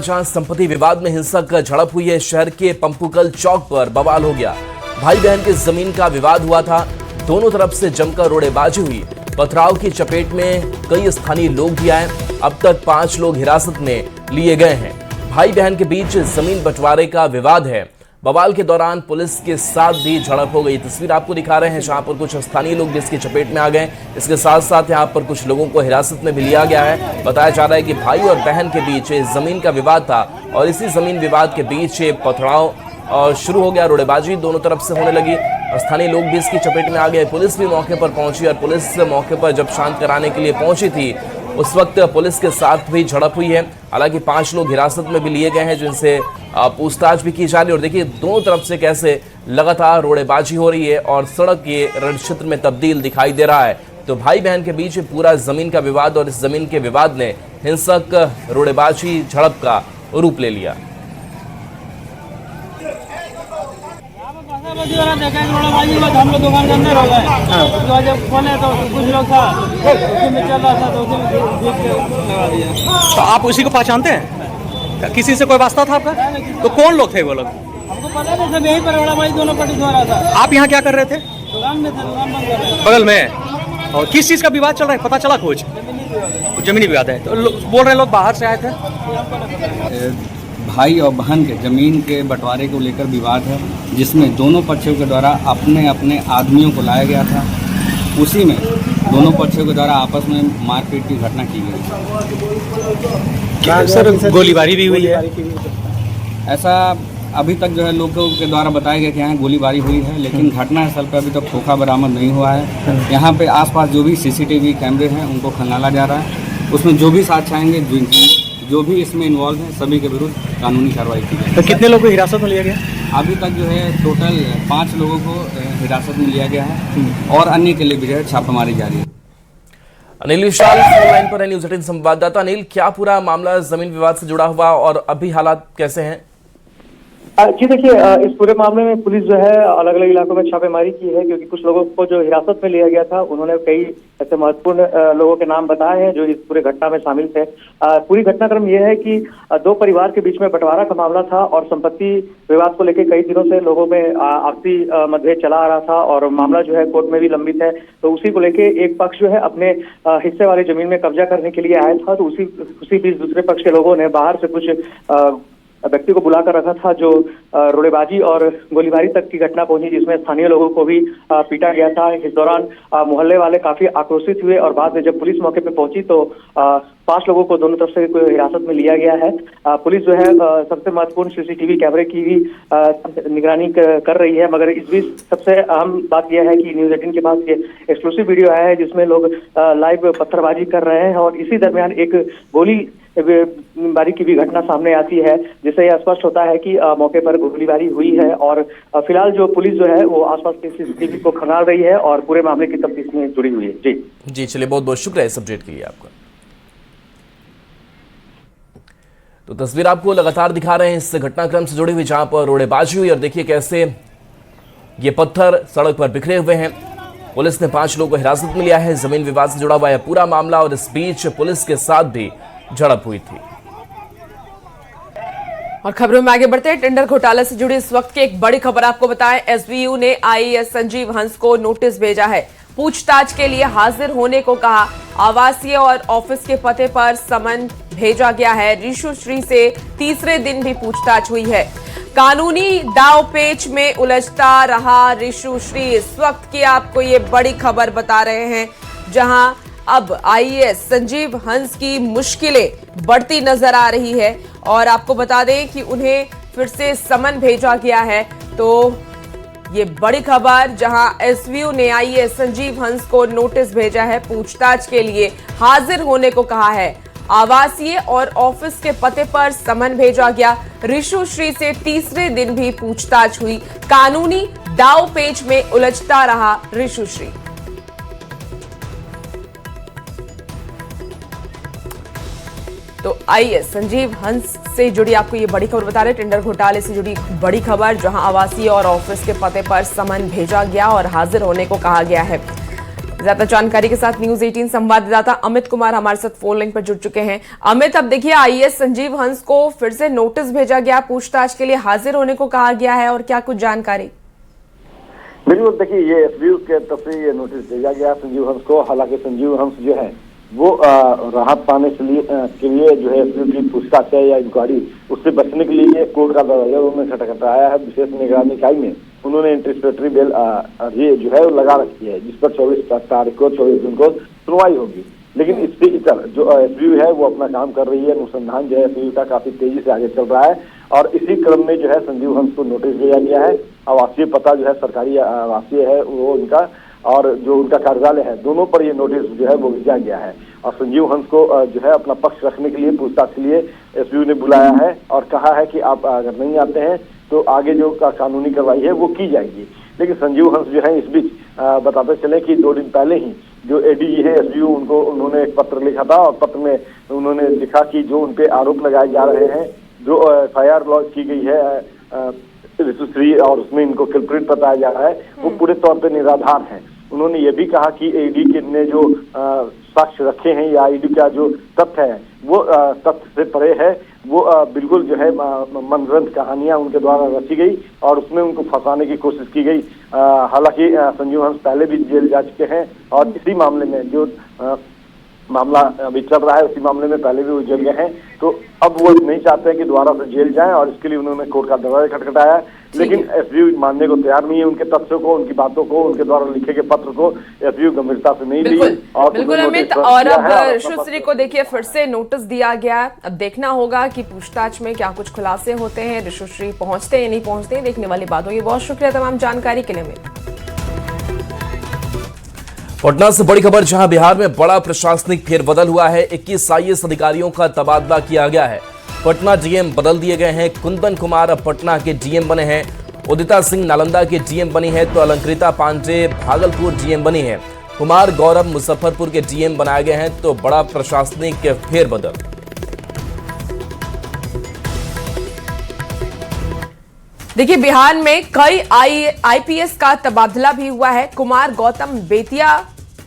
जहां संपत्ति विवाद में हिंसक झड़प हुई है। शहर के पंपुकल चौक पर बवाल हो गया। भाई बहन की जमीन का विवाद हुआ था। दोनों तरफ से जमकर रोड़ेबाजी हुई। पथराव की चपेट में कई स्थानीय लोग भी आए। अब तक 5 लोग हिरासत में लिए गए हैं। भाई बहन के बीच जमीन बंटवारे का विवाद है। बवाल के दौरान पुलिस के साथ भी झड़प हो गई। तस्वीर आपको दिखा रहे हैं जहां पर कुछ स्थानीय लोग भी इसकी चपेट में आ गए। इसके साथ साथ यहां पर कुछ लोगों को हिरासत में भी लिया गया है। बताया जा रहा है कि भाई और बहन के बीच जमीन का विवाद था और इसी जमीन विवाद के बीच पथराव और शुरू हो गया। रोड़ेबाजी दोनों तरफ से होने लगी। स्थानीय लोग भी इसकी चपेट में आ गए। पुलिस भी मौके पर पहुंची और पुलिस मौके पर जब शांत कराने के लिए पहुंची थी उस वक्त पुलिस के साथ भी झड़प हुई है। हालांकि 5 लोग हिरासत में भी लिए गए हैं जिनसे पूछताछ भी की जा रही है। और देखिए दोनों तरफ से कैसे लगातार रोड़ेबाजी हो रही है और सड़क ये रण क्षेत्र में तब्दील दिखाई दे रहा है। तो भाई बहन के बीच पूरा जमीन का विवाद और इस जमीन के विवाद ने हिंसक रोड़ेबाजी झड़प का रूप ले लिया। हम लोग दुकान के अंदर हो गए। जब खोले तो कुछ लोग था उसी में चल रहा था तो उसी में लगा दिया। तो आप उसी को पहचानते हैं? किसी से कोई वास्ता था आपका? तो कौन लोग थे वो लोग? हमको पता नहीं, सब यहीं पर रोड़ाबाजी दोनों पार्टी हो रहा था। आप यहाँ क्या कर रहे थे? दुकान में थे, दुकान बंद कर रहे थे। बगल में। और किस चीज़ का विवाद चल रहा है पता चला कुछ? जमीनी विवाद है। तो बोल रहे लोग बाहर से आए थे। भाई और बहन के ज़मीन के बंटवारे को लेकर विवाद है जिसमें दोनों पक्षों के द्वारा अपने अपने आदमियों को लाया गया था। उसी में दोनों पक्षों के द्वारा आपस में मारपीट की घटना की गई। सर गोलीबारी भी हुई है? ऐसा अभी तक जो है लोगों के द्वारा बताया गया कि यहाँ गोलीबारी हुई है, लेकिन घटनास्थल पर अभी तक खोखा बरामद नहीं हुआ है। यहाँ पे आसपास जो भी CCTV कैमरे हैं उनको खंगाला जा रहा है। उसमें जो भी साक्ष्य आएंगे, जो भी इसमें इन्वॉल्व हैं सभी के विरुद्ध कानूनी कार्रवाई की जाएगी। तो कितने लोगों को हिरासत में लिया गया? अभी तक जो है टोटल 5 लोगों को हिरासत में लिया गया है और अन्य के लिए भी जो है छापेमारी जारी है। अनिल विशाल फोन लाइन पर है, न्यूज़ 18 संवाददाता। अनिल, क्या पूरा मामला जमीन विवाद से जुड़ा हुआ और अभी हालात कैसे हैं? जी देखिए, इस पूरे मामले में पुलिस जो है अलग अलग इलाकों में छापेमारी की है क्योंकि कुछ लोगों को जो हिरासत में लिया गया था उन्होंने कई ऐसे महत्वपूर्ण लोगों के नाम बताए हैं जो इस पूरे घटना में शामिल थे। पूरी घटनाक्रम यह है कि 2 परिवार के बीच में बंटवारा का मामला था और संपत्ति विवाद को लेकर कई दिनों से लोगों में आपसी मतभेद चला आ रहा था और मामला जो है कोर्ट में भी लंबित है। तो उसी को लेकर एक पक्ष जो है अपने हिस्से वाली जमीन में कब्जा करने के लिए आया था। तो उसी बीच दूसरे पक्ष के लोगों ने बाहर से कुछ व्यक्ति को बुलाकर रखा था जो रोड़ेबाजी और गोलीबारी तक की घटना पहुंची जिसमें स्थानीय लोगों को भी पीटा गया था। इस दौरान मोहल्ले वाले काफी आक्रोशित हुए और बाद में जब पुलिस मौके पर पहुंची तो 5 लोगों को दोनों तरफ से हिरासत में लिया गया है। पुलिस जो है सबसे महत्वपूर्ण CCTV कैमरे की भी निगरानी कर रही है। मगर इस बीच सबसे अहम बात यह है कि न्यूज़ 18 के पास ये एक्सक्लूसिव वीडियो आया है जिसमें लोग लाइव पत्थरबाजी कर रहे हैं और इसी दरमियान एक गोलीबारी की भी घटना सामने आती है जिससे यह स्पष्ट होता है कि मौके पर गोलीबारी हुई है। और फिलहाल जो पुलिस जो है वो आसपास के CCTV को खंगाल रही है और पूरे मामले की तफ्तीश में जुड़ी हुई है। जी चलिए, बहुत बहुत शुक्रिया इस अपडेट के लिए आपका। तो तस्वीर आपको लगातार दिखा रहे हैं इस घटनाक्रम से जुड़ी हुई जहां पर रोड़ेबाजी हुई और देखिए कैसे ये पत्थर सड़क पर बिखरे हुए हैं। पुलिस ने 5 लोगों को हिरासत में लिया है। जमीन विवाद से जुड़ा हुआ है पूरा मामला और इस बीच पुलिस के साथ भी झड़प हुई थी। और खबरों में आगे बढ़ते हैं। टेंडर घोटाले से जुड़ी इस वक्त की एक बड़ी खबर आपको बताएं। SVU ने IAS संजीव हंस को नोटिस भेजा है। पूछताछ के लिए हाजिर होने को कहा। आवासीय और ऑफिस के पते पर समन भेजा गया है। रिशु श्री से तीसरे दिन भी पूछताछ हुई है। कानूनी दाव पेच में उलझता रहा रिशु श्री। इस वक्त की आपको ये बड़ी खबर बता रहे हैं जहां अब IAS संजीव हंस की मुश्किलें बढ़ती नजर आ रही है और आपको बता दें कि उन्हें फिर से समन भेजा गया है। तो ये बड़ी खबर जहां SVU ने IAS संजीव हंस को नोटिस भेजा है। पूछताछ के लिए हाजिर होने को कहा है। आवासीय और ऑफिस के पते पर समन भेजा गया। रिशु श्री से तीसरे दिन भी पूछताछ हुई। कानूनी दाव पेच में उलझता रहा रिशु श्री। तो IAS संजीव हंस से जुड़ी आपको ये बड़ी खबर बता रहे हैं। टेंडर घोटाले से जुड़ी बड़ी खबर जहां आवासीय और ऑफिस के पते पर समन भेजा गया और हाजिर होने को कहा गया है। ज्यादा जानकारी के साथ न्यूज 18 संवाददाता अमित कुमार हमारे साथ फोन लाइन पर जुड़ चुके हैं। अमित, अब देखिए आईएएस संजीव हंस को फिर से नोटिस भेजा गया, पूछताछ के लिए हाजिर होने को कहा गया है, और क्या कुछ जानकारी? बिल्कुल, देखिए ये एसबीयू के तरफ से ये नोटिस भेजा गया संजीव हंस को। हालांकि संजीव हंस जो है वो राहत पाने के लिए जो है एसबीयू की पूछताछ है या इंक्वायरी, उससे बचने के लिए कोर्ट का दरवाजा उन्होंने खटखटाया है। विशेष निगरानी इकाई में उन्होंने एंटीसिपेटरी बेल ये जो है वो लगा रखी है, जिस पर 24 जून को सुनवाई होगी। लेकिन इससे इतर जो एसबीयू है वो अपना काम कर रही है। अनुसंधान जो है एसबीयू का काफी तेजी से आगे चल रहा है और इसी क्रम में जो है संजीव हंस को नोटिस भेजा गया है। आवासीय पता जो है सरकारी आवासीय है वो उनका, और जो उनका कार्यालय है, दोनों पर ये नोटिस जो है वो भेजा गया है। और संजीव हंस को जो है अपना पक्ष रखने के लिए, पूछताछ के लिए एसबीयू ने बुलाया है और कहा है कि आप अगर नहीं आते हैं तो आगे जो कानूनी कार्रवाई है वो की जाएगी। लेकिन संजीव हंस जो है इस बीच बताते चले कि 2 दिन पहले ही जो एडीजी है एसबीयू उन्होंने एक पत्र लिखा था और पत्र में उन्होंने लिखा कि जो उनपे आरोप लगाए जा रहे हैं, जो एफआईआर लॉन्च की गई है ऋतुश्री और उसमें इनको कल्प्रिट बताया जा रहा है, वो पूरे तौर पे निराधार है। उन्होंने ये भी कहा कि ईडी ने जो साक्ष्य रखे हैं या ईडी का जो तथ्य है वो तथ्य से परे है। वो बिल्कुल जो है मनगढ़ंत कहानियां उनके द्वारा रची गई और उसमें उनको फंसाने की कोशिश की गई। हालांकि संजीव हंस पहले भी जेल जा चुके हैं और इसी मामले में जो मामला अभी चल रहा है उसी मामले में पहले भी वो जेल गए हैं। तो अब वो नहीं चाहते हैं कि दोबारा से जेल जाएं और इसके लिए उन्होंने कोर्ट का दरवाजा खटखटाया। लेकिन एसबीयू मानने को तैयार नहीं है। उनके तथ्यों को, उनकी बातों को, उनके द्वारा लिखे गए पत्र को एसबीयू गंभीरता से नहीं ली। और बिल्कुल अमित, और अब ऋषुश्री को देखिए फिर से नोटिस दिया गया। अब देखना होगा कि पूछताछ में क्या कुछ खुलासे होते हैं, ऋषुश्री पहुंचते हैं नहीं पहुंचते, देखने वाली बात होगी। बहुत शुक्रिया तमाम जानकारी के लिए अमित। पटना से बड़ी खबर, जहां बिहार में बड़ा प्रशासनिक फेरबदल हुआ है। 21 आईएएस अधिकारियों का तबादला किया गया है। पटना डीएम बदल दिए गए हैं। कुंदन कुमार अब पटना के डीएम बने हैं। उदिता सिंह नालंदा के डीएम बनी है तो अलंकृता पांडे भागलपुर डीएम बनी है। कुमार गौरव मुजफ्फरपुर के डीएम बनाए गए हैं। तो बड़ा प्रशासनिक फेरबदल। देखिए बिहार में कई आईपीएस का तबादला भी हुआ है। कुमार गौतम बेतिया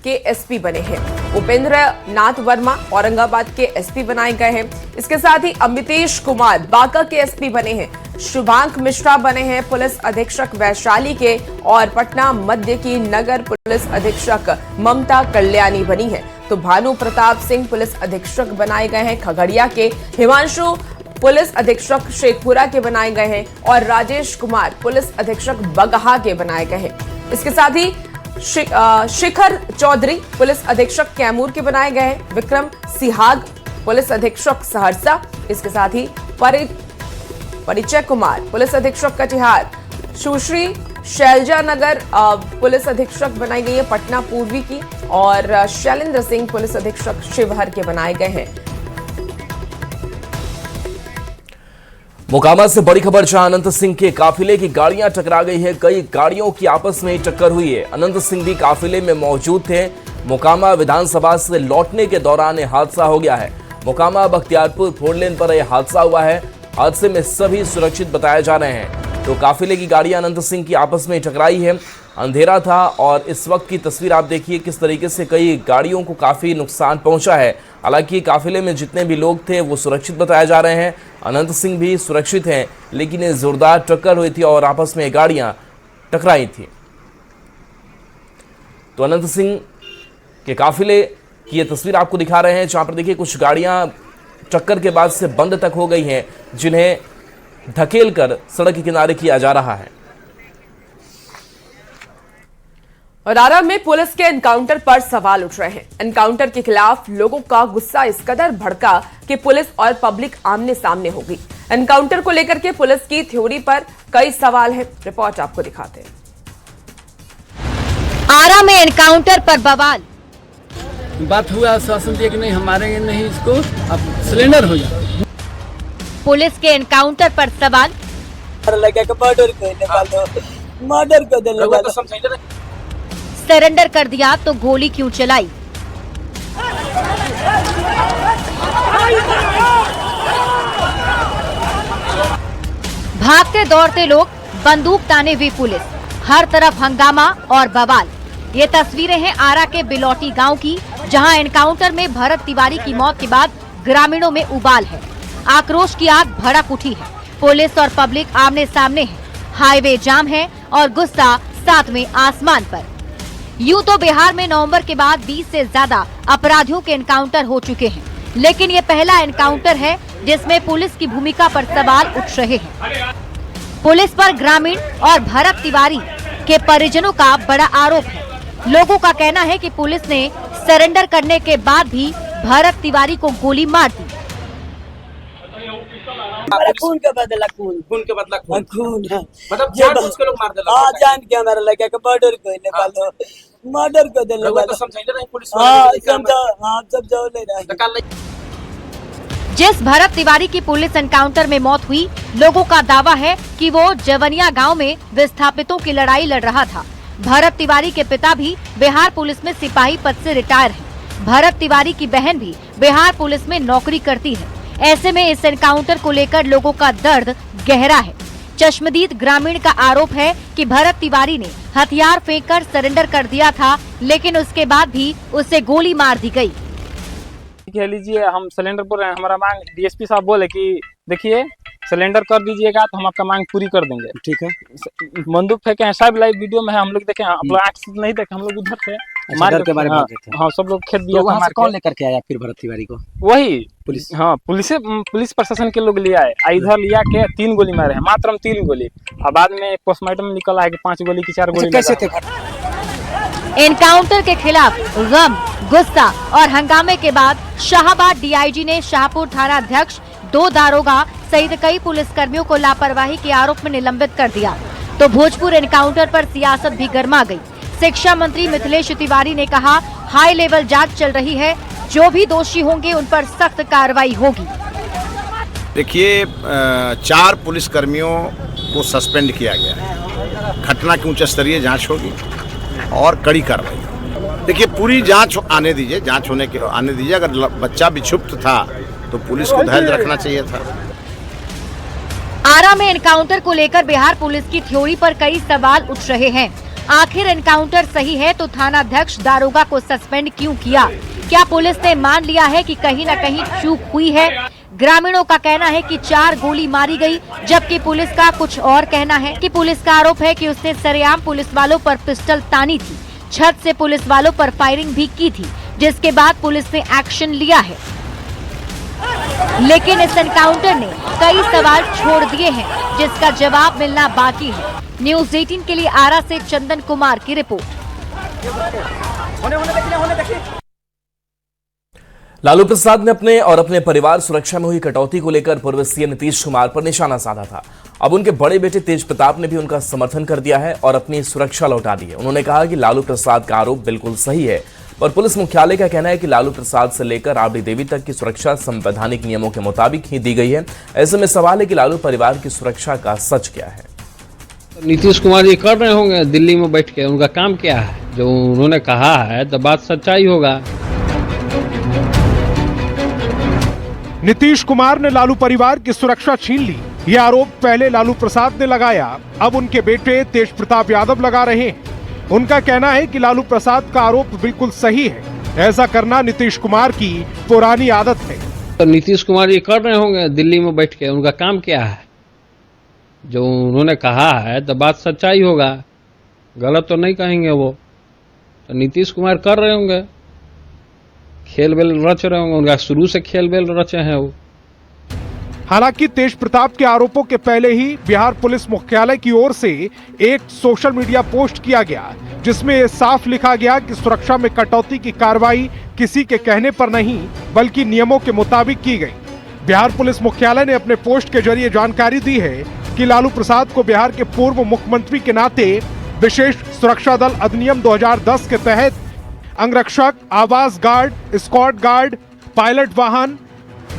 के एसपी बने हैं। उपेंद्र नाथ वर्मा औरंगाबाद के एसपी बनाए गए हैं। इसके साथ ही अमितेश कुमार बांका के एसपी बने हैं। शुभांक मिश्रा बने हैं पुलिस अधीक्षक वैशाली के, और पटना मध्य की नगर पुलिस अधीक्षक ममता कल्याणी बनी है। तो भानु प्रताप सिंह पुलिस अधीक्षक बनाए गए हैं। खगड़िया के हिमांशु पुलिस अधीक्षक शेखपुरा के बनाए गए हैं और राजेश कुमार पुलिस अधीक्षक बगहा के बनाए गए हैं। इसके साथ ही शिखर चौधरी पुलिस अधीक्षक कैमूर के बनाए गए हैं। विक्रम सिहाग पुलिस अधीक्षक सहरसा। इसके साथ ही परिचय कुमार पुलिस अधीक्षक कटिहार। सुश्री शैलजा नगर पुलिस अधीक्षक बनाई गई है पटना पूर्वी की, और शैलेंद्र सिंह पुलिस अधीक्षक शिवहर के बनाए गए हैं। मोकामा से बड़ी खबर, जहां अनंत सिंह के काफिले की गाड़ियां टकरा गई है। कई गाड़ियों की आपस में टक्कर हुई है। अनंत सिंह भी काफिले में मौजूद थे। मोकामा विधानसभा से लौटने के दौरान यह हादसा हो गया है। मोकामा बख्तियारपुर 4 लेन पर यह हादसा हुआ है। हादसे में सभी सुरक्षित बताए जा रहे हैं। तो काफिले की गाड़ियां अनंत सिंह की आपस में टकराई है। अंधेरा था और इस वक्त की तस्वीर आप देखिए किस तरीके से कई गाड़ियों को काफी नुकसान पहुंचा है। हालांकि काफिले में जितने भी लोग थे वो सुरक्षित बताए जा रहे हैं। अनंत सिंह भी सुरक्षित हैं, लेकिन ये जोरदार टक्कर हुई थी और आपस में गाड़ियां टकराई थी। तो अनंत सिंह के काफिले की ये तस्वीर आपको दिखा रहे हैं, जहां पर देखिए कुछ गाड़ियां टक्कर के बाद से बंद तक हो गई हैं, जिन्हें धकेलकर सड़क के किनारे किया जा रहा है। और आरा में पुलिस के एनकाउंटर पर सवाल उठ रहे हैं। एनकाउंटर के खिलाफ लोगों का गुस्सा इस कदर भड़का कि पुलिस और पब्लिक आमने सामने हो गई। एनकाउंटर को लेकर के पुलिस की थ्योरी पर कई सवाल हैं। रिपोर्ट आपको दिखाते हैं। आरा में एनकाउंटर पर बवाल। बात हुआ, आश्वासन दिया कि नहीं हम मारेंगे नहीं इसको, अब सिलेंडर हो जाए। पुलिस के एनकाउंटर पर सवाल। मर्डर कर सरेंडर कर दिया तो गोली क्यों चलाई? भागते दौड़ते लोग, बंदूक ताने हुई पुलिस, हर तरफ हंगामा और बवाल। ये तस्वीरें हैं आरा के बिलौटी गांव की, जहां एनकाउंटर में भरत तिवारी की मौत के बाद ग्रामीणों में उबाल है। आक्रोश की आग भड़क उठी है। पुलिस और पब्लिक आमने सामने है, हाईवे जाम है और गुस्सा साथ में आसमान पर। यूं तो बिहार में नवंबर के बाद 20 से ज्यादा अपराधियों के एनकाउंटर हो चुके हैं, लेकिन ये पहला एनकाउंटर है जिसमें पुलिस की भूमिका पर सवाल उठ रहे हैं। पुलिस पर ग्रामीण और भरत तिवारी के परिजनों का बड़ा आरोप है। लोगों का कहना है कि पुलिस ने सरेंडर करने के बाद भी भरत तिवारी को गोली मार दी। खून के बदला खून हाँ। मतलब जानबूझ के लोग मार देला। हाँ, जान के हमारा लड़का के मर्डर करने वालों मर्डर कर देने वालों। समझाइले नहीं पुलिस हाँ वाले समझो ले रहा। जिस भरत तिवारी की पुलिस एनकाउंटर में मौत हुई, लोगों का दावा है कि वो जवनिया गांव में विस्थापितों की लड़ाई लड़ रहा था। भरत तिवारी के पिता भी बिहार पुलिस में सिपाही पद से रिटायर हैं। भरत तिवारी की बहन भी बिहार पुलिस में नौकरी करती है। ऐसे में इस एनकाउंटर को लेकर लोगों का दर्द गहरा है। चश्मदीद ग्रामीण का आरोप है कि भरत तिवारी ने हथियार फेंककर सरेंडर कर दिया था, लेकिन उसके बाद भी उसे गोली मार दी गई। कह लीजिए हम सिलेंडर पर हमारा मांग डीएसपी साहब बोले कि देखिए सिलेंडर कर दीजिएगा तो हम आपका मांग पूरी कर देंगे। ठीक है, बंदूक फेंके हैं, सब लाइव वीडियो में है, हम लोग देखे, आप लोग आंख से नहीं देखे, हम लोग उधर थे डर के बारे में थे। हाँ, सब लोग खेत दिया। तो वहाँ से कौन लेकर के आया फिर भरत तिवारी को? वही पुलिस। हाँ, पुलिस प्रशासन के लोग ले आए। इधर लिया के 3 गोली मारे हैं, मात्र 3 गोली। और बाद में पोस्टमार्टम में निकला है कि 5 गोली की 4 गोली। कैसे थे? एनकाउंटर के खिलाफ गम, गुस्सा और हंगामे के बाद शाहबाद डीआईजी ने शाहपुर थाना अध्यक्ष, 2 दारोगा सहित कई पुलिसकर्मियों को लापरवाही के आरोप में निलंबित कर दिया। तो भोजपुर एनकाउंटर पर सियासत भी गर्मा गई। शिक्षा मंत्री मिथिलेश तिवारी ने कहा, हाई लेवल जांच चल रही है, जो भी दोषी होंगे उन पर सख्त कार्रवाई होगी। देखिए, 4 पुलिसकर्मियों को सस्पेंड किया गया है। घटना की उच्च स्तरीय जांच होगी और कड़ी कार्रवाई। देखिए, पूरी जांच आने दीजिए, जांच होने के आने दीजिए। अगर बच्चा भी क्षुब्ध था तो पुलिस को धैर्य रखना चाहिए था। आरा में एनकाउंटर को लेकर बिहार पुलिस की थ्योरी पर कई सवाल उठ रहे हैं। आखिर एनकाउंटर सही है तो थाना अध्यक्ष दारोगा को सस्पेंड क्यों किया? क्या पुलिस ने मान लिया है कि कहीं न कहीं चूक हुई है? ग्रामीणों का कहना है कि 4 गोली मारी गई, जबकि पुलिस का कुछ और कहना है कि पुलिस का आरोप है कि उसने सरेआम पुलिस वालों पर पिस्टल तानी थी, छत से पुलिस वालों पर फायरिंग भी की थी, जिसके बाद पुलिस ने एक्शन लिया है। लेकिन इस एनकाउंटर ने कई सवाल छोड़ दिए हैं, जिसका जवाब मिलना बाकी है। न्यूज़ 18 के लिए आरा से चंदन कुमार की रिपोर्ट। लालू प्रसाद ने अपने और अपने परिवार सुरक्षा में हुई कटौती को लेकर पूर्व सीएम नीतीश कुमार पर निशाना साधा था। अब उनके बड़े बेटे तेज प्रताप ने भी उनका समर्थन कर दिया है और अपनी सुरक्षा लौटा दी है। उन्होंने कहा कि लालू प्रसाद का आरोप बिल्कुल सही है, पर पुलिस मुख्यालय का कहना है कि लालू प्रसाद से लेकर राबड़ी देवी तक की सुरक्षा संवैधानिक नियमों के मुताबिक ही दी गई है। ऐसे में सवाल है कि लालू परिवार की सुरक्षा का सच क्या है। नीतीश कुमार जी कर रहे होंगे दिल्ली में बैठ के, उनका काम क्या है? जो उन्होंने कहा है तो बात सच्चाई होगा। नीतीश कुमार ने लालू परिवार की सुरक्षा छीन ली, ये आरोप पहले लालू प्रसाद ने लगाया, अब उनके बेटे तेज प्रताप यादव लगा रहे हैं। उनका कहना है कि लालू प्रसाद का आरोप बिल्कुल सही है, ऐसा करना नीतीश कुमार की पुरानी आदत है। तो नीतीश कुमार जी कर रहे होंगे दिल्ली में बैठ के, उनका काम क्या है? जो उन्होंने कहा है तो बात सच्चाई होगा, गलत तो नहीं कहेंगे वो। तो नीतीश कुमार कर रहे होंगे, खेल बेल रच रहे होंगे, उनका शुरू से खेल बेल रचे हैं वो। हालांकि तेज प्रताप के आरोपों के पहले ही बिहार पुलिस मुख्यालय की ओर से एक सोशल मीडिया पोस्ट किया गया, जिसमें ये साफ लिखा गया कि सुरक्षा में कटौती की कार्रवाई किसी के कहने पर नहीं बल्कि नियमों के मुताबिक की गई। बिहार पुलिस मुख्यालय ने अपने पोस्ट के जरिए जानकारी दी है कि लालू प्रसाद को बिहार के पूर्व मुख्यमंत्री के नाते विशेष सुरक्षा दल अधिनियम 2010 के तहत अंगरक्षक, आवास गार्ड, स्क्वाड गार्ड, पायलट वाहन,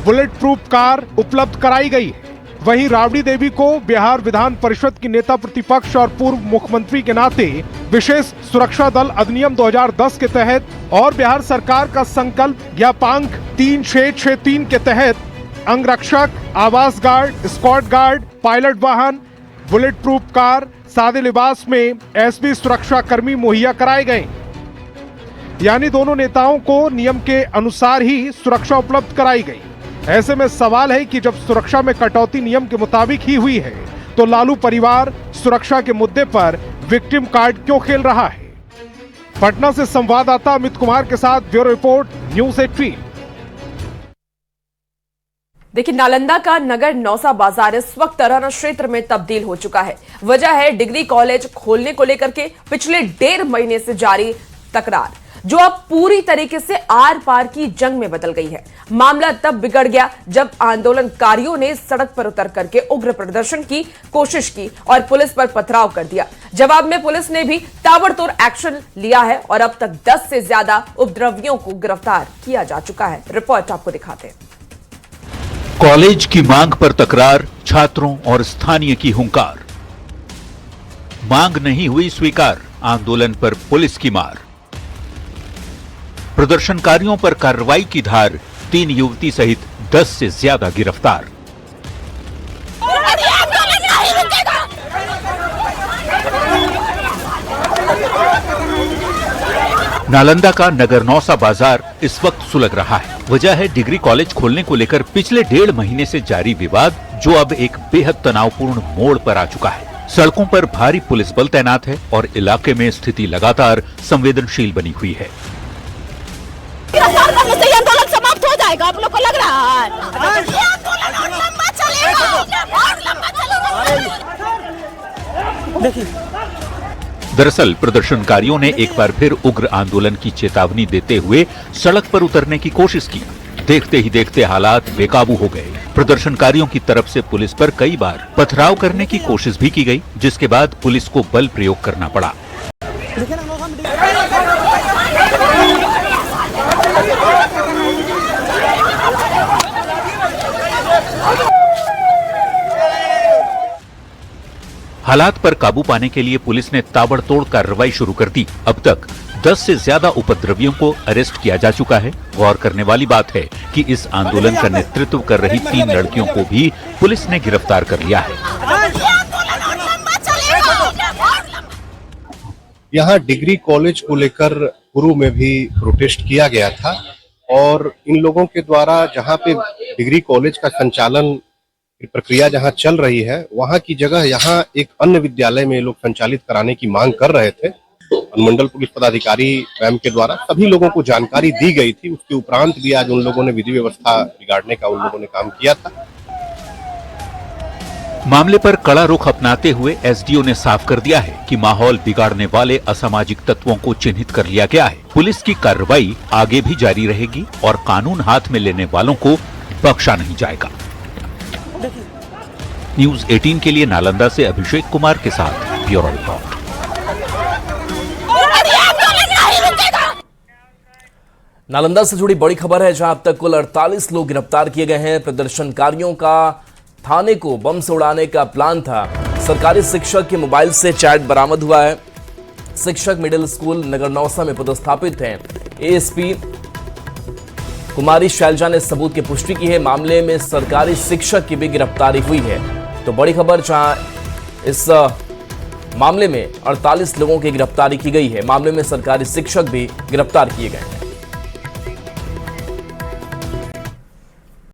बुलेट प्रूफ कार उपलब्ध कराई गई है। वहीं राबड़ी देवी को बिहार विधान परिषद की नेता प्रतिपक्ष और पूर्व मुख्यमंत्री के नाते विशेष सुरक्षा दल अधिनियम 2010 के तहत और बिहार सरकार का संकल्प ज्ञापांक 3663 के तहत अंगरक्षक, आवास गार्ड, स्क्वाड गार्ड, पायलट वाहन, बुलेट प्रूफ कार, सादे लिबास में एसबी सुरक्षा कर्मी मुहैया कराए गए। यानी दोनों नेताओं को नियम के अनुसार ही सुरक्षा उपलब्ध कराई गई। ऐसे में सवाल है कि जब सुरक्षा में कटौती नियम के मुताबिक ही हुई है तो लालू परिवार सुरक्षा के मुद्दे पर विक्टिम कार्ड क्यों खेल रहा है? पटना से संवाददाता अमित कुमार के साथ ब्यूरो रिपोर्ट, न्यूज़ 18। देखिए, नालंदा का नगर नौसा बाजार इस वक्त रण क्षेत्र में तब्दील हो चुका है। वजह है डिग्री कॉलेज खोलने को लेकर के पिछले 1.5 महीने से जारी तकरार, जो अब पूरी तरीके से आर पार की जंग में बदल गई है। मामला तब बिगड़ गया जब आंदोलनकारियों ने सड़क पर उतर करके उग्र प्रदर्शन की कोशिश की और पुलिस पर पथराव कर दिया। जवाब में पुलिस ने भी ताबड़तोड़ एक्शन लिया है और अब तक 10 से ज्यादा उपद्रवियों को गिरफ्तार किया जा चुका है। रिपोर्ट आपको दिखाते हैं। कॉलेज की मांग पर तकरार, छात्रों और स्थानीय की हुंकार। मांग नहीं हुई स्वीकार, आंदोलन पर पुलिस की मार। प्रदर्शनकारियों पर कार्रवाई की धार, 3 युवती सहित 10 से ज्यादा गिरफ्तार। नालंदा का नगर नौसा बाजार इस वक्त सुलग रहा है। वजह है डिग्री कॉलेज खोलने को लेकर पिछले 1.5 महीने से जारी विवाद, जो अब एक बेहद तनावपूर्ण मोड़ पर आ चुका है। सड़कों पर भारी पुलिस बल तैनात है और इलाके में स्थिति लगातार संवेदनशील बनी हुई है। गिरफ्तार करने से आंदोलन समाप्त हो जाएगा, आप लोग को लग रहा है? ये आंदोलन और लंबा चलेगा, और लंबा चलेगा। देखिए, दरअसल प्रदर्शनकारियों ने एक बार फिर उग्र आंदोलन की चेतावनी देते हुए सड़क पर उतरने की कोशिश की। देखते ही देखते हालात बेकाबू हो गए। प्रदर्शनकारियों की तरफ से पुलिस पर कई बार पथराव करने की कोशिश भी की गई, जिसके बाद पुलिस को बल प्रयोग करना पड़ा। हालात पर काबू पाने के लिए पुलिस ने ताबड़तोड़ कार्रवाई शुरू कर दी। अब तक 10 से ज्यादा उपद्रवियों को अरेस्ट किया जा चुका है। गौर करने वाली बात है कि इस आंदोलन का नेतृत्व कर रही 3 लड़कियों को भी पुलिस ने गिरफ्तार कर लिया है। यहाँ डिग्री कॉलेज को लेकर पूर्व में भी प्रोटेस्ट किया गया था और इन लोगों के द्वारा जहाँ पे डिग्री कॉलेज का संचालन प्रक्रिया जहां चल रही है, वहां की जगह यहां एक अन्य विद्यालय में लोग संचालित कराने की मांग कर रहे थे। अनुमंडल पुलिस पदाधिकारी मैम के द्वारा सभी लोगों को जानकारी दी गई थी। उसके उपरांत भी आज उन लोगों ने विधि व्यवस्था बिगाड़ने का उन लोगों ने काम किया था। मामले पर कड़ा रुख अपनाते हुए एसडीओ ने साफ कर दिया है कि माहौल बिगाड़ने वाले असामाजिक तत्वों को चिन्हित कर लिया गया है। पुलिस की कार्रवाई आगे भी जारी रहेगी और कानून हाथ में लेने वालों को बख्शा नहीं जाएगा। न्यूज़ 18 के लिए नालंदा से अभिषेक कुमार के साथ ब्यूरो रिपोर्ट। नालंदा से जुड़ी बड़ी खबर है, जहां अब तक कुल 48 लोग गिरफ्तार किए गए हैं। प्रदर्शनकारियों का थाने को बम से उड़ाने का प्लान था। सरकारी शिक्षक के मोबाइल से चैट बरामद हुआ है। शिक्षक मिडिल स्कूल नगर नौसा में पदस्थापित हैं। एएसपी कुमारी शैलजा ने सबूत की पुष्टि की है। मामले में सरकारी शिक्षक की भी गिरफ्तारी हुई है। तो बड़ी खबर, जहां इस मामले में 48 लोगों की गिरफ्तारी की गई है। मामले में सरकारी शिक्षक भी गिरफ्तार किए गए हैं।